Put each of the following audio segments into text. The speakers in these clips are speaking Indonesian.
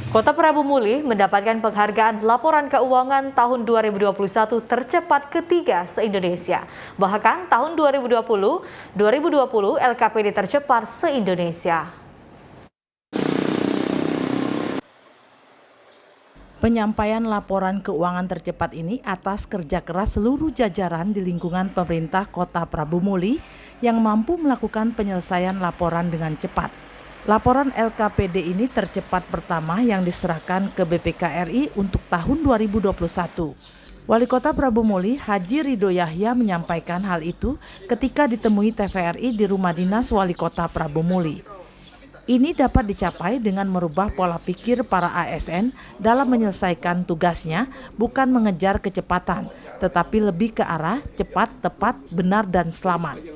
Kota Prabu Muli mendapatkan penghargaan laporan keuangan tahun 2021 tercepat ketiga se-Indonesia. Bahkan tahun 2020 LKPD tercepat se-Indonesia. Penyampaian laporan keuangan tercepat ini atas kerja keras seluruh jajaran di lingkungan pemerintah Kota Prabu Muli yang mampu melakukan penyelesaian laporan dengan cepat. Laporan LKPD ini tercepat pertama yang diserahkan ke BPK RI untuk tahun 2021. Wali Kota Prabu Muli, Haji Ridho Yahya menyampaikan hal itu ketika ditemui TVRI di rumah dinas Wali Kota Prabu Muli. Ini dapat dicapai dengan merubah pola pikir para ASN dalam menyelesaikan tugasnya, bukan mengejar kecepatan, tetapi lebih ke arah cepat, tepat, benar, dan selamat.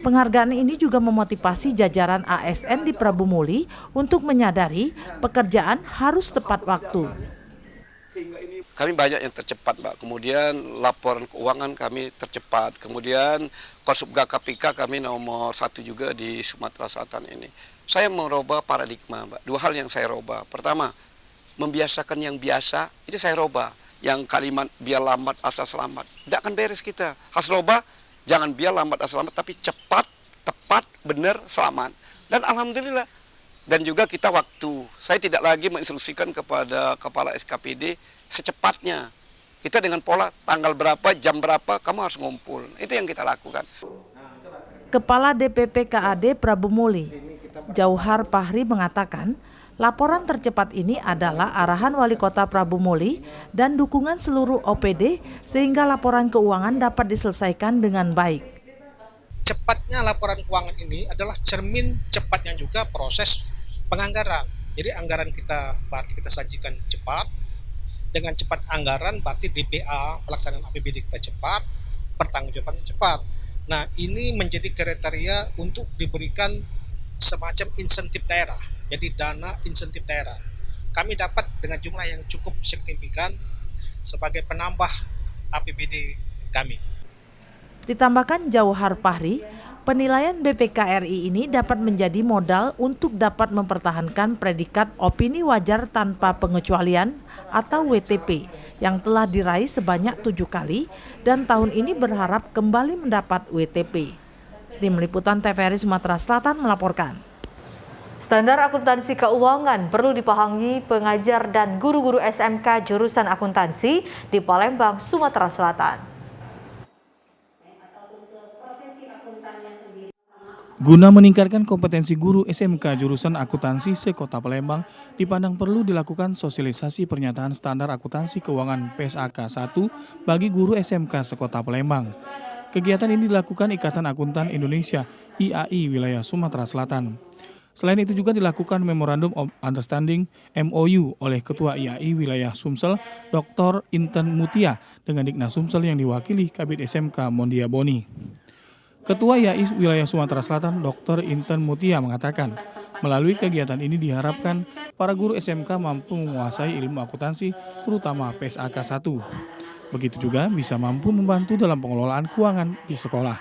Penghargaan ini juga memotivasi jajaran ASN di Prabu Muli untuk menyadari pekerjaan harus tepat waktu. Kami banyak yang tercepat, Mbak. Kemudian laporan keuangan kami tercepat. Kemudian Konsubga KPK kami nomor 1 juga di Sumatera Selatan ini. Saya merubah paradigma, Mbak. Dua hal yang saya rubah. Pertama, membiasakan yang biasa, itu saya rubah. Yang kalimat biar lambat asal selamat. Tidak akan beres kita. Harus rubah, jangan biar lambat asal selamat, tapi cepat, tepat, benar, selamat. Dan alhamdulillah. Dan juga kita waktu. Saya tidak lagi menginstruksikan kepada kepala SKPD secepatnya. Kita dengan pola tanggal berapa, jam berapa, kamu harus ngumpul. Itu yang kita lakukan. Kepala DPP KAD Prabu Muli, Jauhar Pahri mengatakan, laporan tercepat ini adalah arahan Wali Kota Prabu Muli dan dukungan seluruh OPD sehingga laporan keuangan dapat diselesaikan dengan baik. Cepatnya laporan keuangan ini adalah cermin cepatnya juga proses penganggaran. Jadi anggaran kita berarti kita sajikan cepat. Dengan cepat anggaran berarti DPA pelaksanaan APBD kita cepat, pertanggungjawaban cepat. Nah, ini menjadi kriteria untuk diberikan semacam insentif daerah. Jadi dana insentif daerah. Kami dapat dengan jumlah yang cukup signifikan sebagai penambah APBD kami. Ditambahkan Jauhar Pahri, penilaian BPK RI ini dapat menjadi modal untuk dapat mempertahankan predikat opini wajar tanpa pengecualian atau WTP yang telah diraih sebanyak 7 kali dan tahun ini berharap kembali mendapat WTP. Tim Liputan TVRI Sumatera Selatan melaporkan. Standar akuntansi keuangan perlu dipahami pengajar dan guru-guru SMK jurusan akuntansi di Palembang, Sumatera Selatan. Guna meningkatkan kompetensi guru SMK jurusan akuntansi se-Kota Palembang, dipandang perlu dilakukan sosialisasi pernyataan standar akuntansi keuangan PSAK 1 bagi guru SMK se-Kota Palembang. Kegiatan ini dilakukan Ikatan Akuntan Indonesia IAI wilayah Sumatera Selatan. Selain itu juga dilakukan Memorandum of Understanding MOU oleh Ketua IAI wilayah Sumsel, Dr. Inten Mutia dengan Diknas Sumsel yang diwakili Kabid SMK Mondia Boni. Ketua IAI wilayah Sumatera Selatan, Dr. Inten Mutia mengatakan, melalui kegiatan ini diharapkan para guru SMK mampu menguasai ilmu akuntansi, terutama PSAK 1. Begitu juga bisa mampu membantu dalam pengelolaan keuangan di sekolah.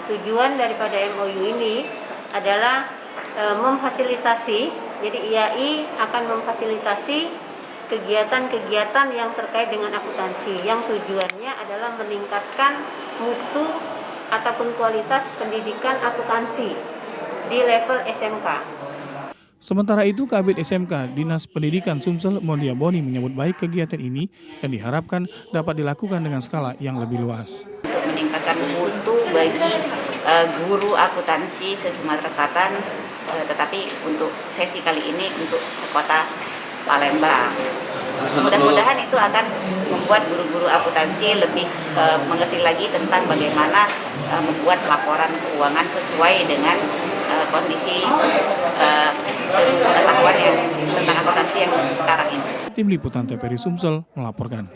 Tujuan daripada MOU ini adalah memfasilitasi, jadi IAI akan memfasilitasi kegiatan-kegiatan yang terkait dengan akuntansi, yang tujuannya adalah meningkatkan mutu ataupun kualitas pendidikan akuntansi di level SMK. Sementara itu, Kabid SMK Dinas Pendidikan Sumsel Mondia Boni menyambut baik kegiatan ini dan diharapkan dapat dilakukan dengan skala yang lebih luas. Untuk meningkatkan mutu bagi guru akuntansi se-Sumatera Selatan, tetapi untuk sesi kali ini untuk Kota Palembang. Mudah-mudahan itu akan membuat guru-guru akuntansi lebih mengerti lagi tentang bagaimana membuat laporan keuangan sesuai dengan kondisi pengetahuan yang tentang akuntansi yang sekarang ini. Tim Liputan TVRI Sumsel melaporkan.